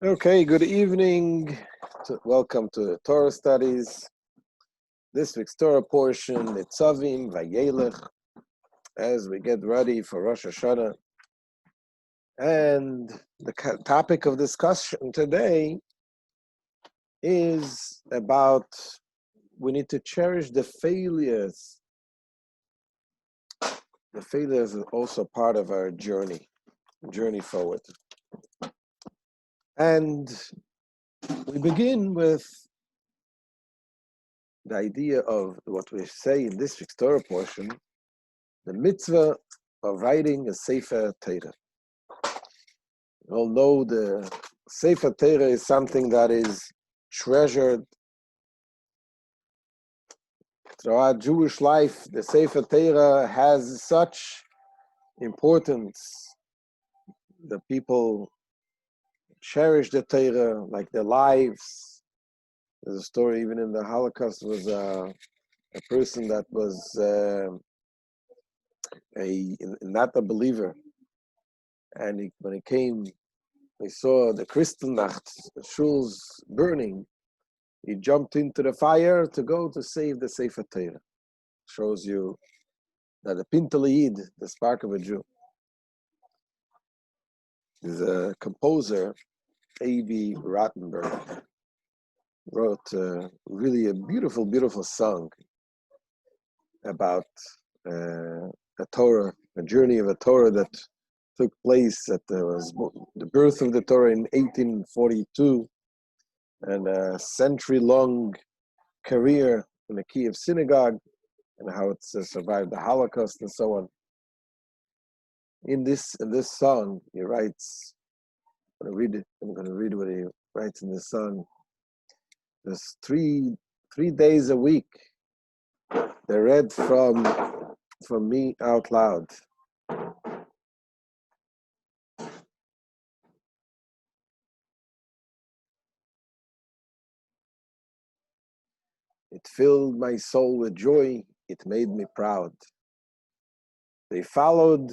Okay, good evening. Welcome to Torah studies. This week's Torah portion, Nitzavim, Vayelech, as we get ready for Rosh Hashanah. And the topic of discussion today is about we need to cherish the failures. The failures are also part of our journey forward. And we begin with the idea of what we say in this week's Torah portion, the mitzvah of writing a Sefer Torah. You all know the Sefer Torah is something that is treasured throughout Jewish life. The Sefer Torah has such importance. The people cherish the Torah like their lives. There's a story even in the Holocaust was a person that was not a believer, and when he came, he saw the Kristallnacht, the shuls burning. He jumped into the fire to go to save the Sefer Torah. Shows you that the Pintel Yid, the spark of a Jew, is a composer, A.B. Rottenberg, wrote really a beautiful, beautiful song about a Torah, a journey of a Torah that took place at the birth of the Torah in 1842, and a century-long career in the Kiev synagogue, and how it's survived the Holocaust and so on. In this song, he writes. I'm going to read what he writes in this song. There's three days a week. They're read from me out loud. It filled my soul with joy. It made me proud. They followed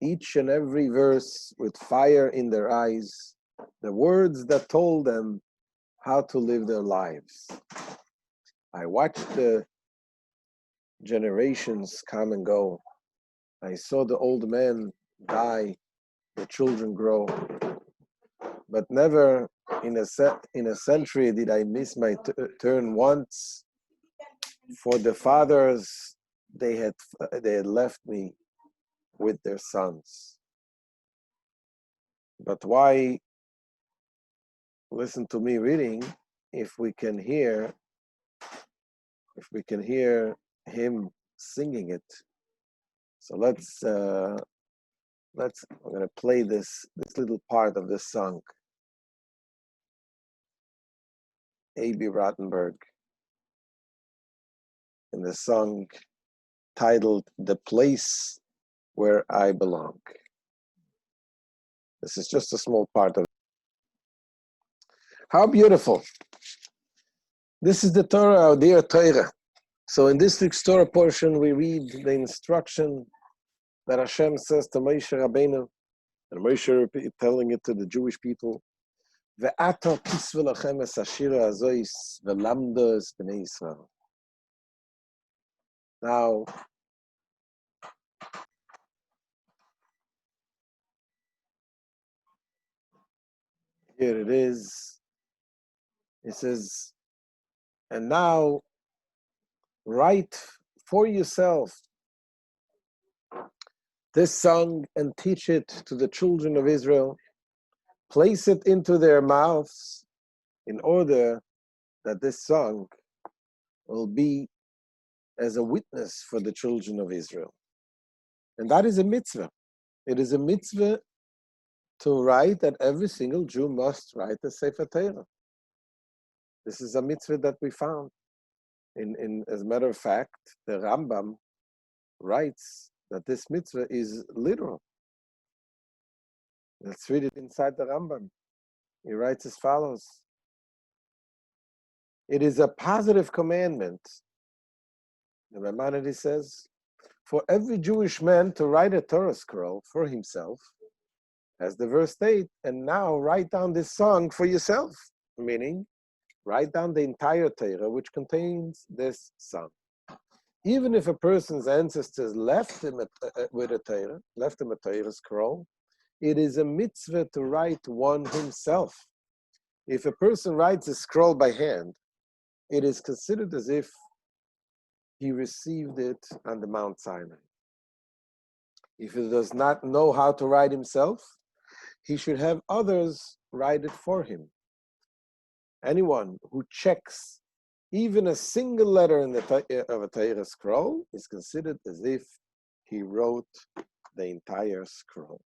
each and every verse with fire in their eyes, the words that told them how to live their lives. I watched the generations come and go. I saw the old men die, the children grow. But never in a century did I miss my turn once. For the fathers, they had left me with their sons. But why listen to me reading if we can hear him singing it? So I'm going to play this little part of this song. A.B. Rottenberg, in the song titled "The Place Where I Belong." This is just a small part of it. How beautiful. This is the Torah, our dear Torah. So in this week's Torah portion, we read the instruction that Hashem says to Moshe Rabbeinu, and Moshe telling it to the Jewish people, "Ve'ata kisvu lachem es hashira hazois ve'lamdo es bnei Yisrael." Now, here it is. It says, and now write for yourself this song and teach it to the children of Israel. Place it into their mouths in order that this song will be as a witness for the children of Israel. And that is a mitzvah. It is a mitzvah to write that every single Jew must write a Sefer Torah. This is a mitzvah that we found. As a matter of fact, the Rambam writes that this mitzvah is literal. Let's read it inside the Rambam. He writes as follows. It is a positive commandment, the Maimonides says, for every Jewish man to write a Torah scroll for himself as the verse states, and now write down this song for yourself, meaning write down the entire Torah which contains this song. Even if a person's ancestors left him with a Torah, left him a Torah scroll, it is a mitzvah to write one himself. If a person writes a scroll by hand, it is considered as if he received it on the Mount Sinai. If he does not know how to write himself, he should have others write it for him. Anyone who checks even a single letter in of a Torah scroll is considered as if he wrote the entire scroll.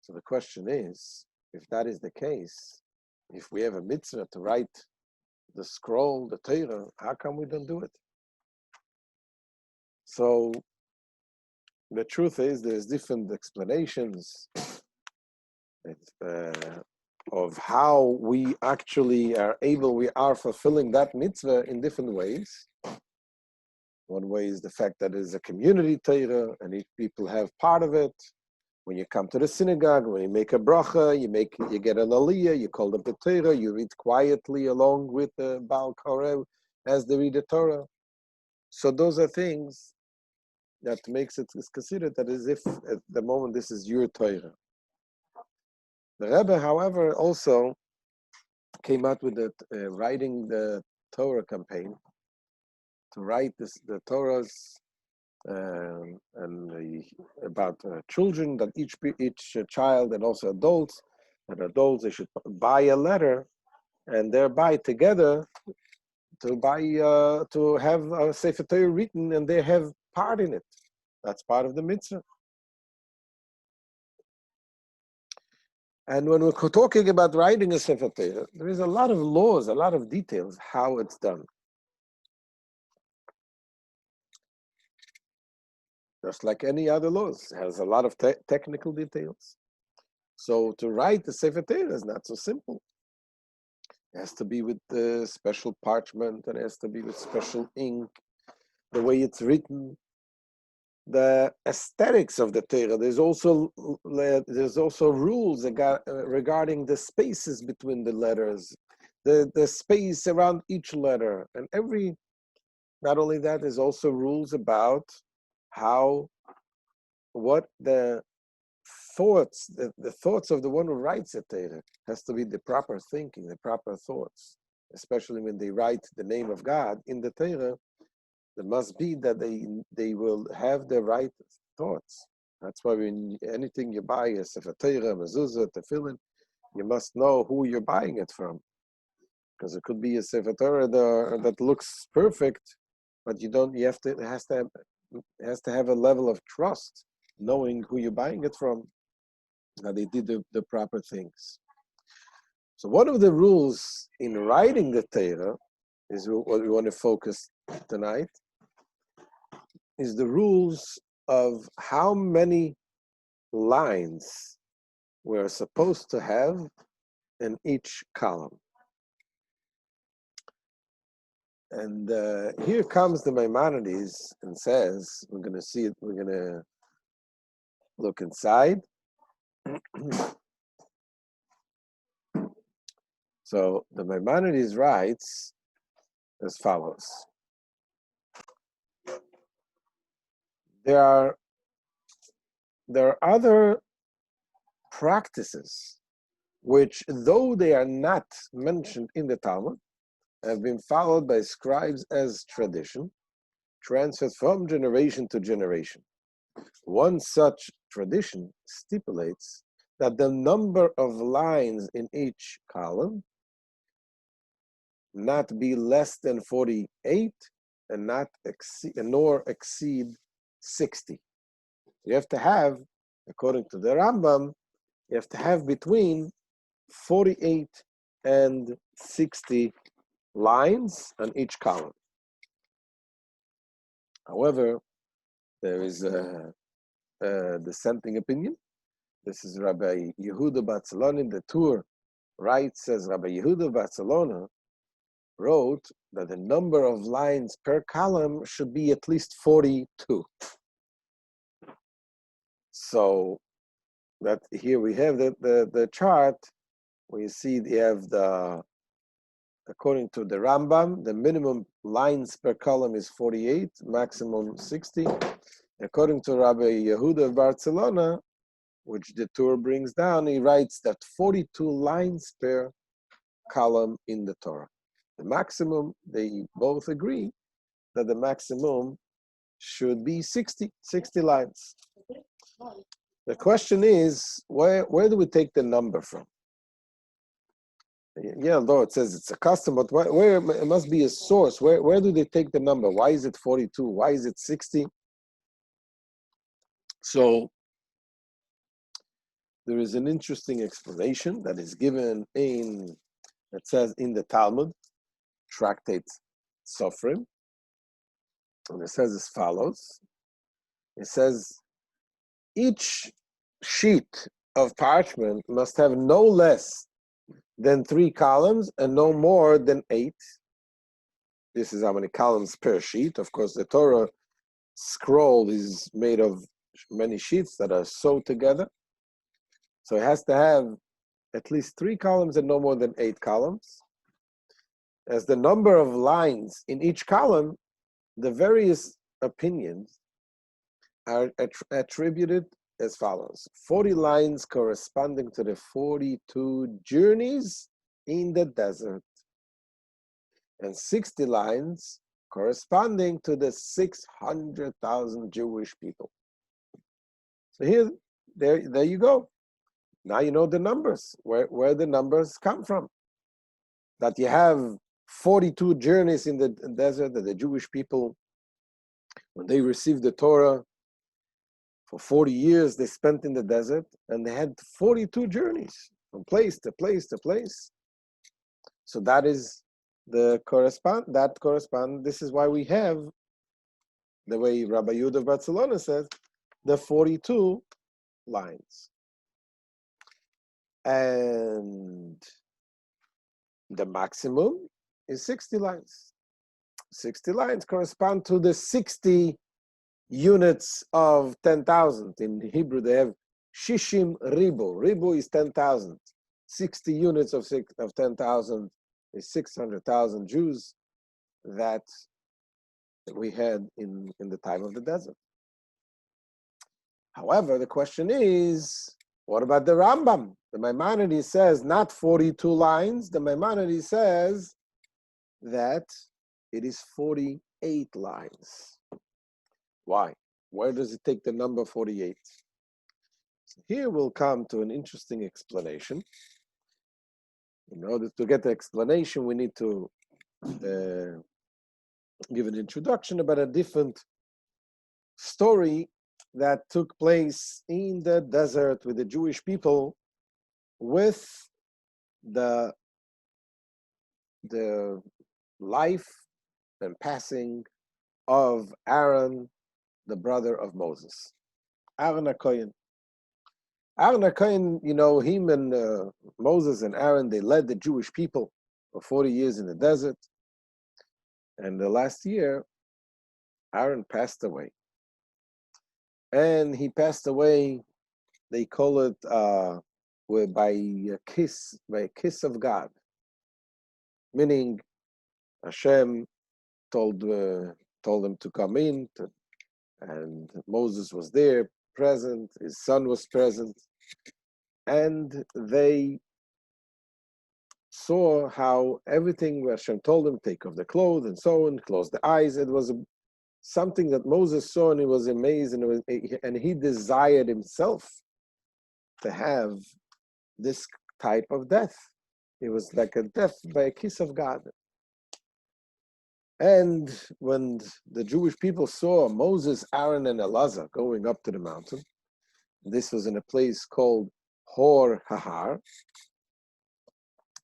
So the question is, if that is the case, if we have a mitzvah to write the scroll, the Torah, how come we don't do it? So the truth is there's different explanations of how we actually we are fulfilling that mitzvah in different ways. One way is the fact that it is a community Torah and each people have part of it. When you come to the synagogue, when you make a bracha, you get an aliyah, you call them the Torah, you read quietly along with the Baal Koreh as they read the Torah. So those are things that makes it considered that as if at the moment this is your Torah. The Rebbe, however, also came out with writing the Torah campaign to write the Torahs about children, that each child and also adults, they should buy a letter and thereby together to have a Sefer Torah written and they have part in it. That's part of the mitzvah. And when we're talking about writing a Sefer Torah, there is a lot of laws, a lot of details how it's done. Just like any other laws, it has a lot of technical details. So to write the Sefer Torah is not so simple. It has to be with special parchment, and it has to be with special ink, the way it's written, the aesthetics of the Torah. There's also rules regarding the spaces between the letters, the space around each letter, and not only that, there's also rules about what the thoughts, the thoughts of the one who writes the Torah has to be the proper thinking, the proper thoughts, especially when they write the name of God in the Torah. There must be that they will have the right thoughts. That's why when anything you buy, a Sefer Torah, mezuzah, tefillin, you must know who you're buying it from, because it could be a Sefer Torah that looks perfect, but it has to have a level of trust, knowing who you're buying it from, that they did the proper things. So one of the rules in writing the Torah is what we want to focus tonight, is the rules of how many lines we're supposed to have in each column. And here comes the Maimonides and says, we're going to see it, we're going to look inside. So the Maimonides writes as follows. There are other practices which, though they are not mentioned in the Talmud, have been followed by scribes as tradition, transferred from generation to generation. One such tradition stipulates that the number of lines in each column not be less than 48 and nor exceed 60. You have to have, according to the Rambam, you have to have between 48 and 60 lines on each column. However, there is a dissenting opinion. This is Rabbi Yehuda Barcelona. The Tur writes, says Rabbi Yehuda Barcelona wrote that the number of lines per column should be at least 42. So that here we have the chart where you see they have according to the Rambam, the minimum lines per column is 48, maximum 60. According to Rabbi Yehuda of Barcelona, which the Torah brings down, he writes that 42 lines per column in the Torah. The maximum, they both agree that the maximum should be 60 lines. The question is, where do we take the number from? Yeah, though it says it's a custom, but where it must be a source. Where do they take the number? Why is it 42? Why is it 60? So there is an interesting explanation that is given it says in the Talmud, tractate Sofrim, and it says as follows. It says, each sheet of parchment must have no less than 3 columns and no more than 8. This is how many columns per sheet. Of course, the Torah scroll is made of many sheets that are sewed together. So it has to have at least 3 columns and no more than 8 columns. As the number of lines in each column, the various opinions are attributed as follows. 40 lines corresponding to the 42 journeys in the desert, and 60 lines corresponding to the 600,000 Jewish people. So there you go. Now you know the numbers, where the numbers come from. That you have 42 journeys in the desert, that the Jewish people, when they received the Torah, for 40 years they spent in the desert, and they had 42 journeys from place to place to place. So that is correspond. This is why we have, the way Rabbi Yehuda of Barcelona says, the 42 lines. And the maximum is 60 lines. 60 lines correspond to the 60 units of 10,000. In Hebrew, they have shishim ribu. Ribu is 10,000. 60 units of 10,000 is 600,000 Jews that we had in the time of the desert. However, the question is, what about the Rambam? The Maimonides says not 42 lines. The Maimonides says that it is 48 lines. Why? Where does it take the number 48? So here we'll come to an interesting explanation. In order to get the explanation, we need to give an introduction about a different story that took place in the desert with the Jewish people, with the life and passing of Aaron, the brother of Moses. Aaron Cohen. Aaron Cohen, him and Moses and Aaron, they led the Jewish people for 40 years in the desert. And the last year, Aaron passed away. And he passed away, they call it by a kiss of God. Meaning Hashem told them to come in, and Moses was there, present, his son was present, and they saw how everything Hashem told them, take off the clothes and so on, close the eyes. It was something that Moses saw, and he was amazed, and he desired himself to have this type of death. It was like a death by a kiss of God. And when the Jewish people saw Moses, Aaron, and Elazar going up to the mountain, this was in a place called Hor Hahar,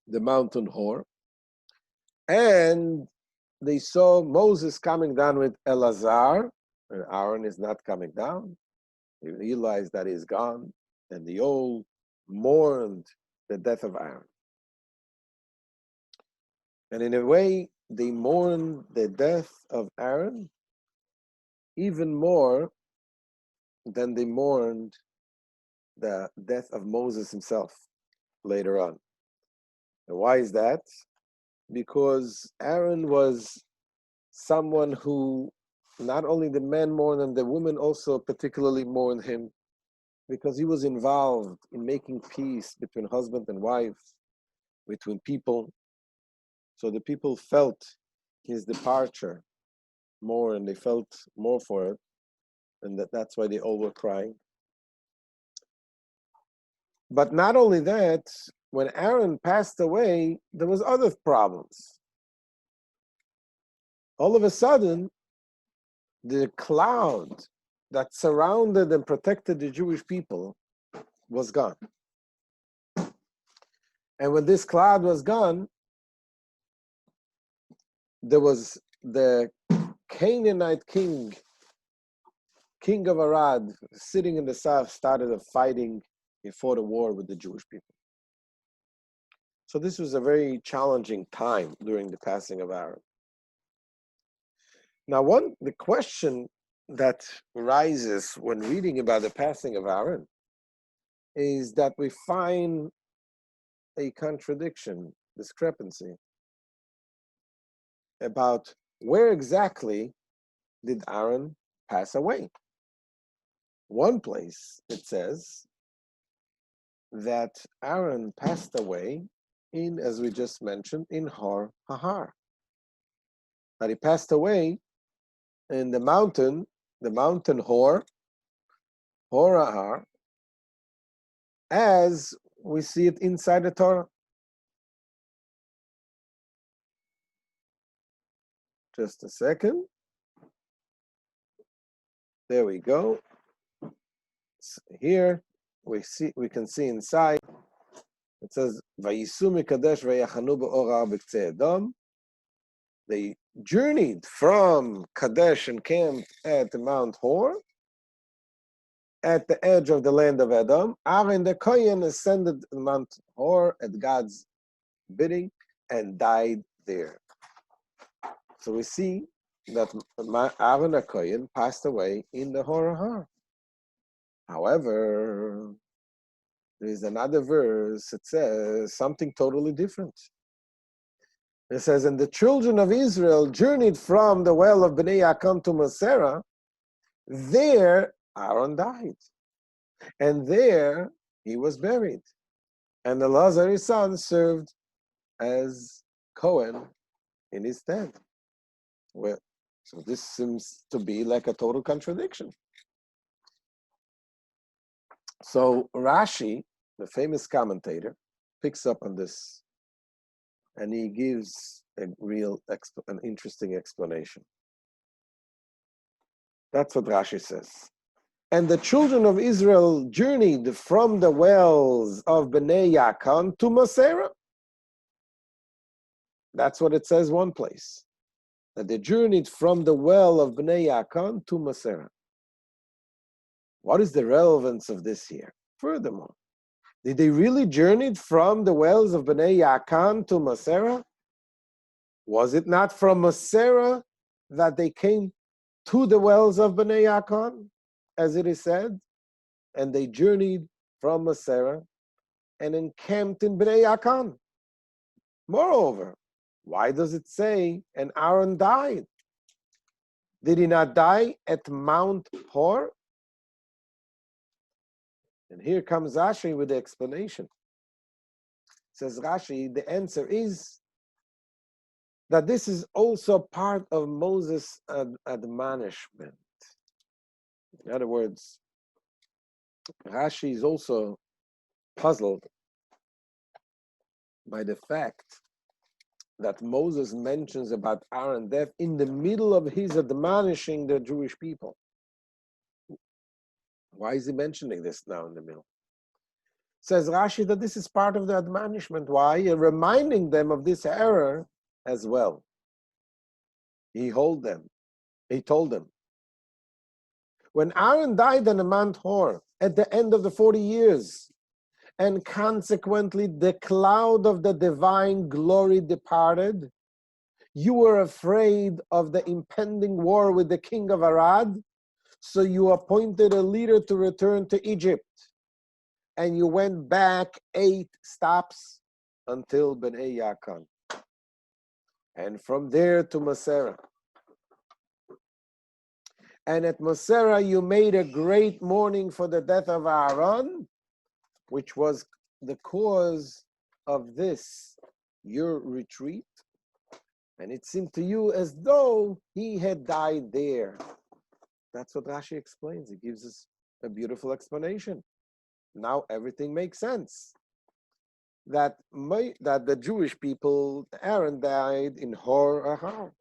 the mountain Hor, and they saw Moses coming down with Elazar, and Aaron is not coming down. They realized that he's gone, and they all mourned the death of Aaron. And in a way, they mourned the death of Aaron even more than they mourned the death of Moses himself later on. And why is that? Because Aaron was someone who not only the men mourned and the women also particularly mourned him, because he was involved in making peace between husband and wife, between people. So the people felt his departure more, and they felt more for it, and that's why they all were crying. But not only that, when Aaron passed away, there was other problems. All of a sudden, the cloud that surrounded and protected the Jewish people was gone. And when this cloud was gone, there was the Canaanite king of Arad, sitting in the south, started a fighting. He fought a war with the Jewish people. So this was a very challenging time during the passing of Aaron. Now, the question that arises when reading about the passing of Aaron is that we find a contradiction, discrepancy, about where exactly did Aaron pass away. One place it says that Aaron passed away in, as we just mentioned, in Har Hahar. That he passed away in the mountain Hor Hahar, as we see it inside the Torah. Just a second. There we go. So here we can see inside. It says, "Vayisu mikadesh vayachanu be'or b'ktzei Edom." They journeyed from Kadesh and camped at Mount Hor, at the edge of the land of Edom. Aaron the Cohen ascended Mount Hor at God's bidding and died there. So we see that Aaron the Cohen passed away in the Hor Hahar. However, there is another verse that says something totally different. It says, "And the children of Israel journeyed from the well of Bnei Yaakon to Mosera. There Aaron died, and there he was buried. And Elazar his son served as Cohen in his stead." Well, so this seems to be like a total contradiction. So Rashi, the famous commentator, picks up on this, and he gives an interesting explanation. That's what Rashi says. "And the children of Israel journeyed from the wells of Bnei Yaakon to Mosera." That's what it says one place. That they journeyed from the well of Bnei Yaakon to Mosera. What is the relevance of this here? Furthermore, did they really journey from the wells of Bnei Yaakon to Mosera? Was it not from Mosera that they came to the wells of Bnei Yaakon, as it is said? And they journeyed from Mosera and encamped in Bnei Yaakon. Moreover, why does it say, "And Aaron died"? Did he not die at Mount Hor? And here comes Rashi with the explanation. Says Rashi, the answer is that this is also part of Moses' admonishment. In other words, Rashi is also puzzled by the fact that Moses mentions about Aaron's death in the middle of his admonishing the Jewish people. Why is he mentioning this now in the middle? Says Rashi that this is part of the admonishment. Why? Reminding them of this error as well. He told them, when Aaron died on the Mount Hor at the end of the 40 years, and consequently the cloud of the divine glory departed, you were afraid of the impending war with the king of Arad, so you appointed a leader to return to Egypt. and you went back 8 stops until Bnei Yakan. And from there to Masera. And at Masera, you made a great mourning for the death of Aaron, which was the cause of this, your retreat. And it seemed to you as though he had died there. That's what Rashi explains. He gives us a beautiful explanation. Now everything makes sense. That the Jewish people, Aaron died in Hor Ahar,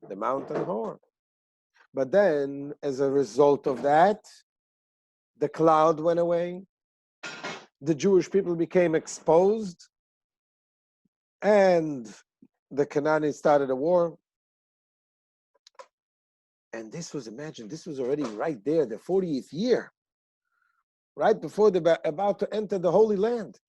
the mountain Hor. But then, as a result of that, the cloud went away. The Jewish people became exposed, and the Canaanites started a war. And this was, imagine, this was already right there, the 40th year, right before they're about to enter the Holy Land.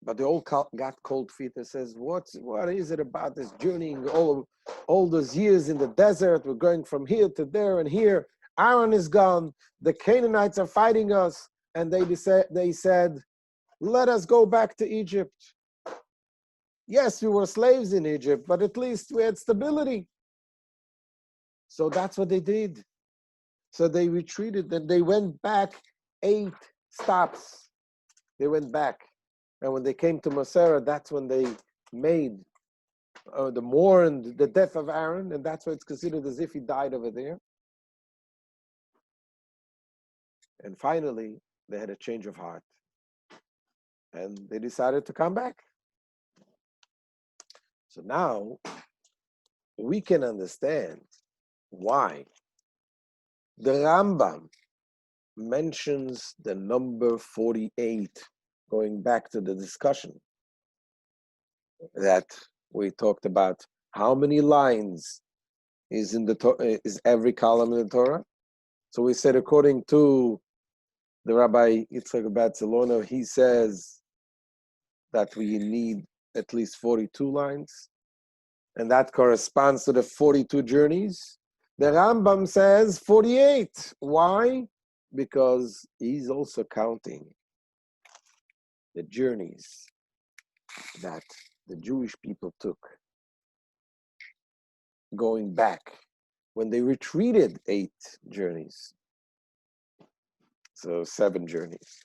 But they all got cold feet and says, what is it about this journeying all those years in the desert? We're going from here to there and here. Aaron is gone. The Canaanites are fighting us. And they said, let us go back to Egypt. Yes, we were slaves in Egypt, but at least we had stability. So that's what they did. So they retreated and they went back 8 stops. They went back. And when they came to Masera, that's when they made the mourned the death of Aaron, and that's why it's considered as if he died over there. And finally, they had a change of heart. And they decided to come back. So now, we can understand why the Rambam mentions the number 48, going back to the discussion that we talked about. How many lines is every column in the Torah? So we said, according to the Rabbi Yitzchak Batzalona, he says that we need at least 42 lines, and that corresponds to the 42 journeys. The Rambam says 48. Why? Because he's also counting the journeys that the Jewish people took going back when they retreated 8 journeys. So 7 journeys.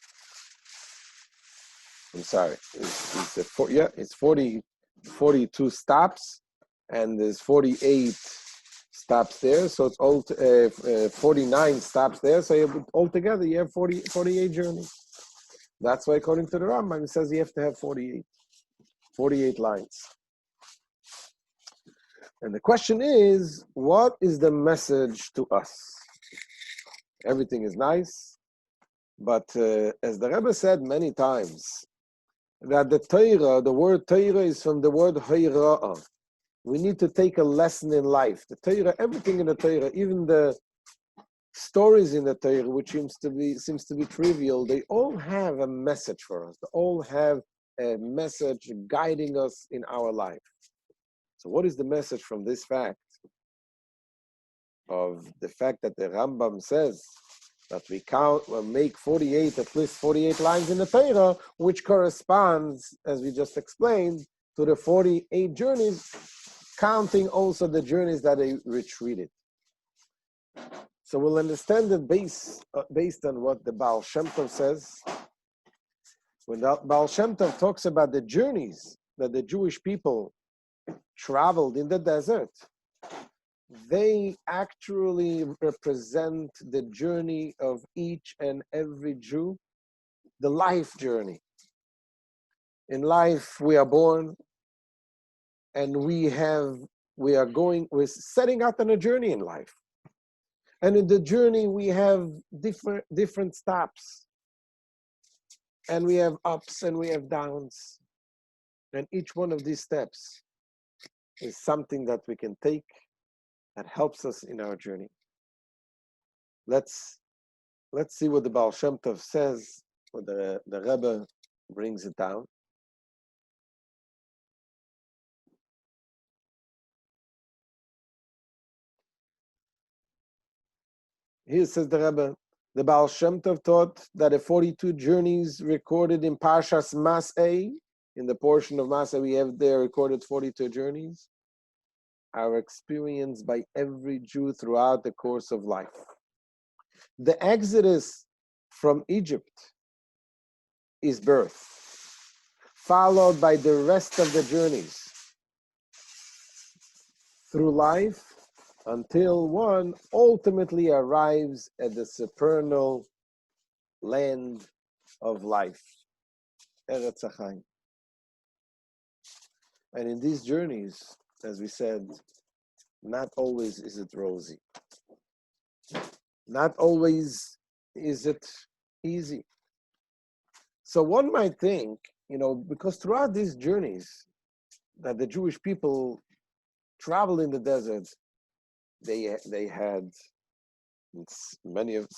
I'm sorry. It's 42 stops, and there's 48 stops there. So it's all 49 stops there. So altogether you have 48 journeys. That's why, according to the Rambam, it says you have to have 48 lines. And the question is, what is the message to us? Everything is nice, but as the Rebbe said many times, that the Torah, the word Torah is from the word Hayra'ah. We need to take a lesson in life. The Torah, everything in the Torah, even the stories in the Torah, which seems to be trivial, they all have a message for us. They all have a message guiding us in our life. So what is the message from this fact? Of the fact that the Rambam says that we make 48, at least 48 lines in the Torah, which corresponds, as we just explained, to the 48 journeys, counting also the journeys that they retreated. So we'll understand it based on what the Baal Shem Tov says. When the Baal Shem Tov talks about the journeys that the Jewish people traveled in the desert, they actually represent the journey of each and every Jew, the life journey. In life, we are born, and we're setting out on a journey in life. And in the journey, we have different stops. And we have ups and we have downs. And each one of these steps is something that we can take that helps us in our journey. Let's see what the Baal Shem Tov says, or the Rebbe brings it down. Here says the Rebbe, The Baal Shem Tov taught that the 42 journeys recorded in Parshas Mas'eh, in the portion of Mas'eh we have there recorded 42 journeys, are experienced by every Jew throughout the course of life. The exodus from Egypt is birth, followed by the rest of the journeys through life until one ultimately arrives at the supernal land of life, Eretz HaChaim. And in these journeys, as we said, not always is it rosy. Not always is it easy. So one might think, because throughout these journeys that the Jewish people traveled in the desert, they had many of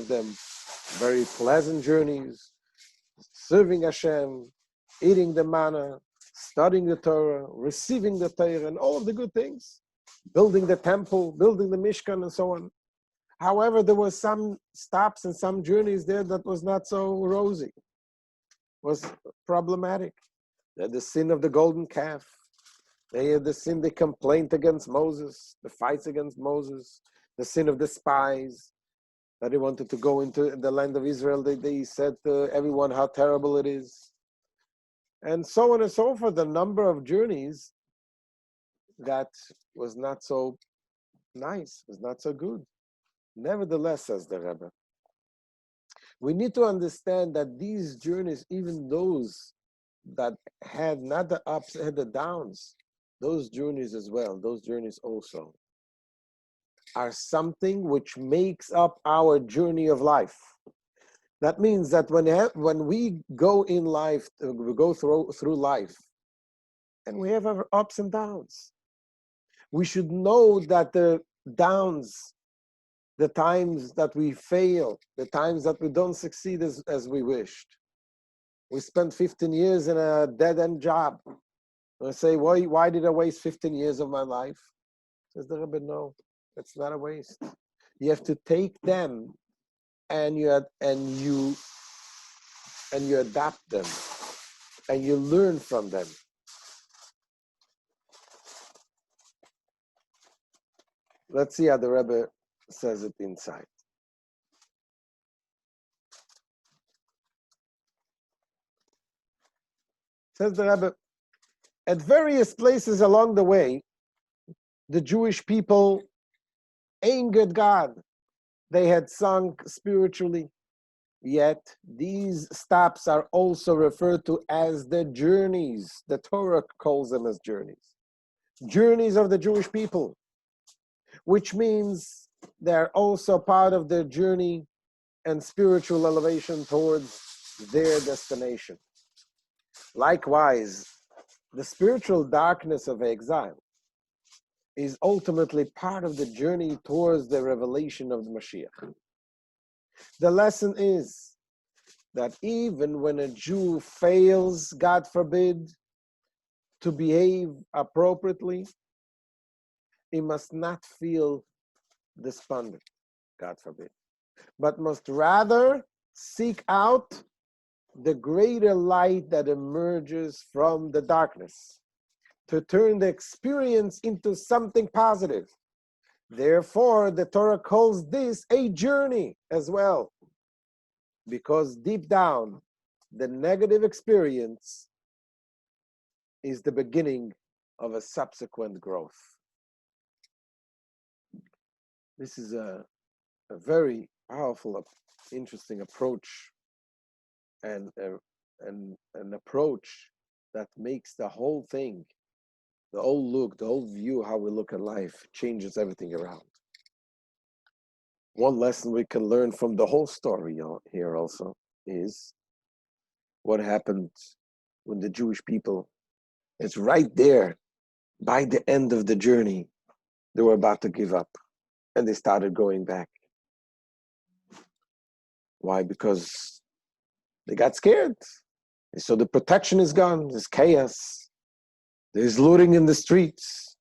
them very pleasant journeys, serving Hashem, eating the manna, studying the Torah, receiving the Torah, and all of the good things, building the temple, building the Mishkan, and so on. However, there were some stops and some journeys there that was not so rosy, was problematic. They had the sin of the golden calf. They had the sin, the complaint against Moses, the fights against Moses, the sin of the spies, that they wanted to go into the land of Israel. They said to everyone how terrible it is. And so on and so forth, the number of journeys that was not so nice, was not so good. Nevertheless, says the Rebbe, we need to understand that these journeys, even those that had not the ups, had the downs, those journeys as well, those journeys also, are something which makes up our journey of life. That means that when we go in life, we go through life, and we have our ups and downs. We should know that the downs, the times that we fail, the times that we don't succeed as we wished. We spent 15 years in a dead-end job. I say, why did I waste 15 years of my life? Says the Rabbi, no, it's not a waste. You have to take them and you adapt them and you learn from them. Let's see how the Rebbe says it inside. Says the Rebbe, at various places along the way, the Jewish people angered God. They had sunk spiritually. Yet these stops are also referred to as the journeys. The Torah calls them as journeys. Journeys of the Jewish people, which means they're also part of their journey and spiritual elevation towards their destination. Likewise, the spiritual darkness of exile is ultimately part of the journey towards the revelation of the Mashiach. The lesson is that even when a Jew fails, God forbid, to behave appropriately, he must not feel despondent, God forbid, but must rather seek out the greater light that emerges from the darkness to turn the experience into something positive. Therefore, the Torah calls this a journey as well, because deep down, the negative experience is the beginning of a subsequent growth. This is a very powerful, interesting approach, and an approach that makes the whole thing, the whole look, the whole view, how we look at life, changes everything around. One lesson we can learn from the whole story here also is what happened when the Jewish people, it's right there, by the end of the journey, they were about to give up, and they started going back. Why? Because they got scared. So the protection is gone, there's chaos, there's looting in the streets,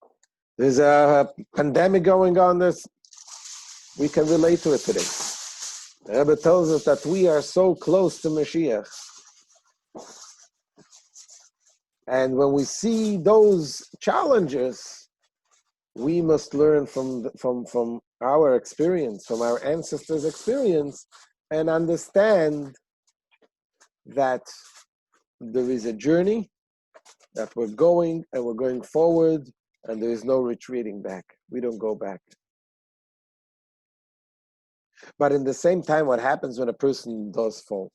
there's a pandemic going on. We can relate to it today. The Rebbe tells us that we are so close to Mashiach. And when we see those challenges, we must learn from our experience, from our ancestors' experience, and understand that there is a journey, that we're going and we're going forward, and there is no retreating back. We don't go back. But in the same time, what happens when a person does fall?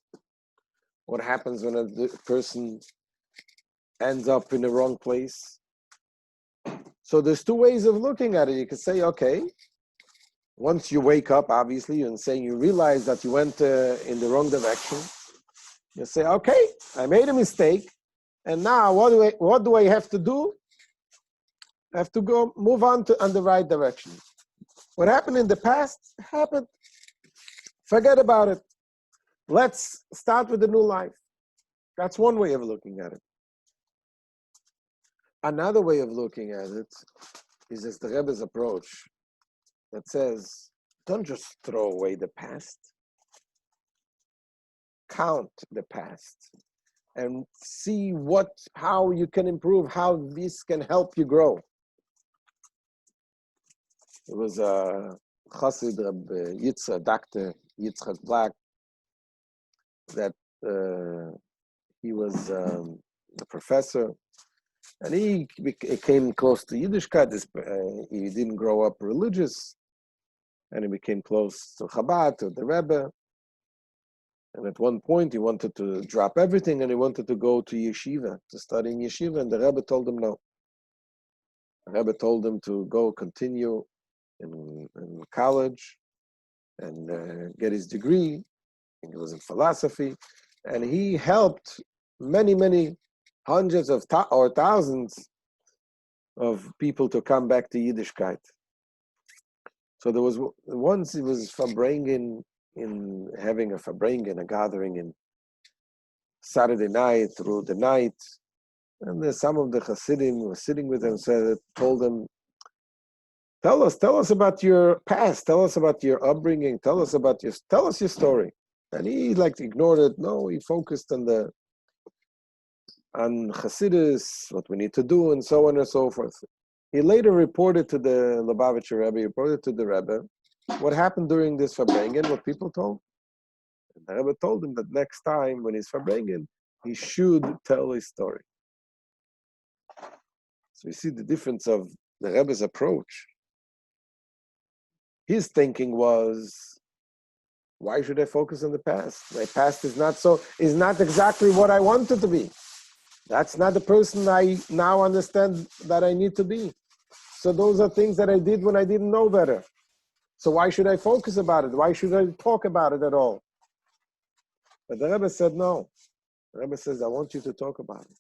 What happens when a person ends up in the wrong place? So there's two ways of looking at it. You could say, okay, once you wake up, obviously, and say you realize that you went in the wrong direction, you say, okay, I made a mistake, and now what do I have to do? I have to go move on the right direction. What happened in the past happened. Forget about it. Let's start with a new life. That's one way of looking at it. Another way of looking at it is as the Rebbe's approach that says, don't just throw away the past. Count the past and see how you can improve, how this can help you grow. It was a Chassid, Rabbi Yitzchak, Dr. Yitzchak Black, that he was a professor, and he came close to Yiddishkeit. He didn't grow up religious, and he became close to Chabad, to the Rebbe. And at one point, he wanted to drop everything, and he wanted to go to yeshiva, to study in yeshiva, and the Rebbe told him no. The Rebbe told him to go continue in college and get his degree. I think it was in philosophy. And he helped many, many hundreds of or thousands of people to come back to Yiddishkeit. So there was once he was Farbrengen, in having a Farbrengen, a gathering in Saturday night through the night, and some of the Hasidim were sitting with him, told him, tell us about your past, tell us about your upbringing, tell us your story. And he ignored it. No, he focused on Hasidus, what we need to do, and so on and so forth. He later reported to the Lubavitcher Rebbe, reported to the Rebbe, what happened during this Farbrengen, what people told. And the Rebbe told him that next time when he's Farbrengen, he should tell his story. So you see the difference of the Rebbe's approach. His thinking was, why should I focus on the past? My past is not exactly what I wanted to be. That's not the person I now understand that I need to be. So those are things that I did when I didn't know better. So why should I focus about it? Why should I talk about it at all? But the Rebbe said no. The Rebbe says, I want you to talk about it.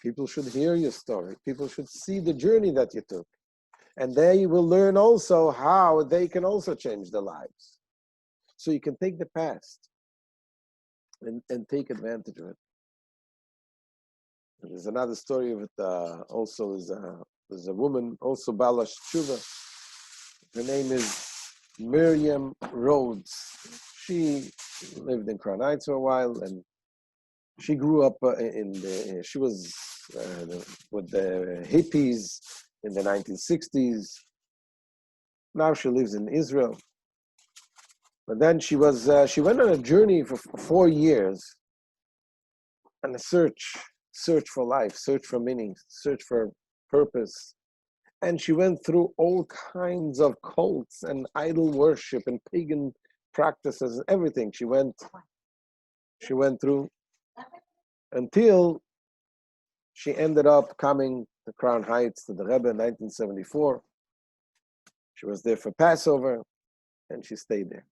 People should hear your story. People should see the journey that you took. And they will learn also how they can also change their lives. So you can take the past and take advantage of it. There's another story of it also. There's a woman, also Balash Tshuva. Her name is Miriam Rhodes. She lived in Crown Heights for a while, and she grew up she was with the hippies in the 1960s. Now she lives in Israel. But then she went on a journey for 4 years, and a search for life, search for meaning, search for purpose. And she went through all kinds of cults and idol worship and pagan practices, everything. She went through until she ended up coming to Crown Heights to the Rebbe in 1974. She was there for Passover, and she stayed there.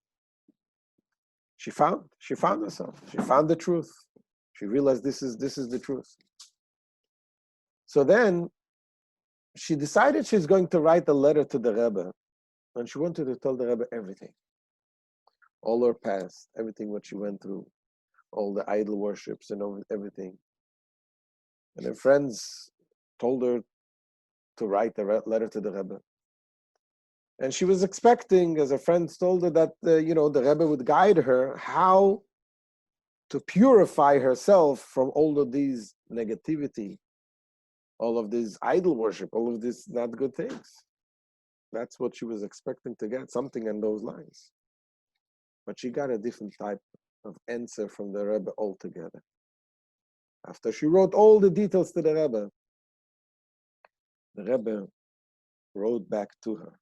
She found herself. She found the truth. She realized this is the truth. So then she decided she's going to write a letter to the Rebbe, and she wanted to tell the Rebbe everything. All her past, everything what she went through, all the idol worships and everything. And her friends told her to write a letter to the Rebbe. And she was expecting, as her friends told her, that the Rebbe would guide her how to purify herself from all of these negativity, all of this idol worship, all of these not good things. That's what she was expecting to get, something in those lines. But she got a different type of answer from the Rebbe altogether. After she wrote all the details to the Rebbe wrote back to her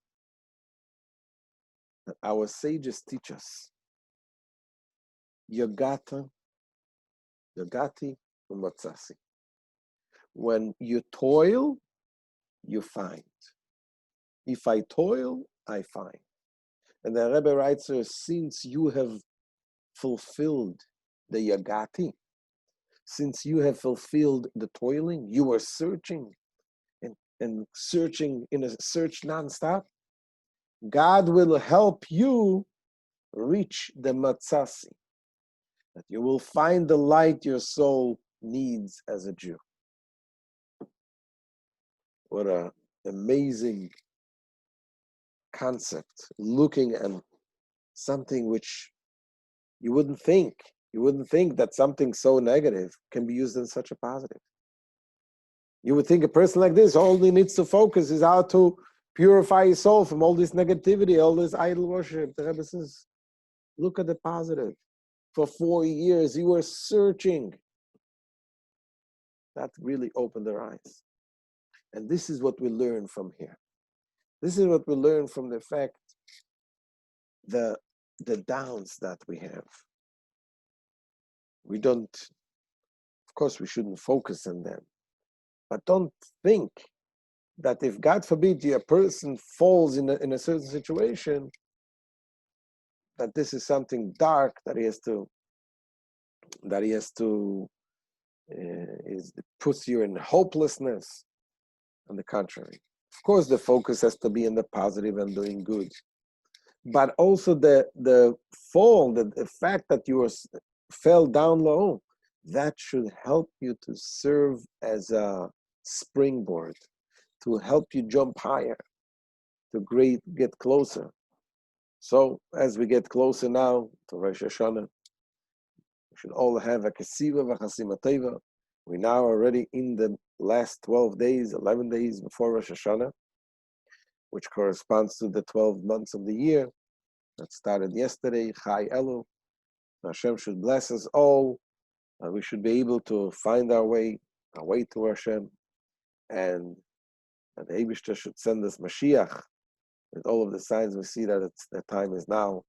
that our sages teach us, Yagati umatzasi. When you toil, you find. If I toil, I find. And the Rebbe writes her, since you have fulfilled the Yagati, since you have fulfilled the toiling, you are searching and searching in a search nonstop, God will help you reach the matzasi, that you will find the light your soul needs as a Jew. What an amazing concept, looking at something which you wouldn't think that something so negative can be used in such a positive. You would think a person like this, all he needs to focus is how to purify his soul from all this negativity, all this idol worship. The Rebbe says, look at the positive. For 4 years, you were searching. That really opened their eyes. And this is what we learn from here. This is what we learn from the fact, the downs that we have. We don't, of course, we shouldn't focus on them. But don't think that if, God forbid, a person falls in a certain situation, that this is something dark that he has to puts you in hopelessness. On the contrary, of course, the focus has to be in the positive and doing good, but also the fall, the fact that you fell down low, that should help you to serve as a springboard, to help you jump higher, to get closer. So as we get closer now to Rosh Hashanah, we should all have a kesiva v'chasimateva. We're now already in the last 12 days, 11 days before Rosh Hashanah, which corresponds to the 12 months of the year that started yesterday, Chai Elu. Hashem should bless us all, and we should be able to find our way to Hashem, and the Eibishter should send us Mashiach. With all of the signs, we see that the time is now.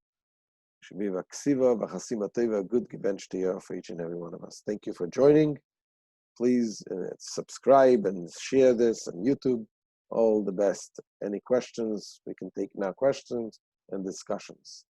It should be Vaksiva, Vachasimateva, good gebench to you for each and every one of us. Thank you for joining. Please subscribe and share this on YouTube. All the best. Any questions? We can take now questions and discussions.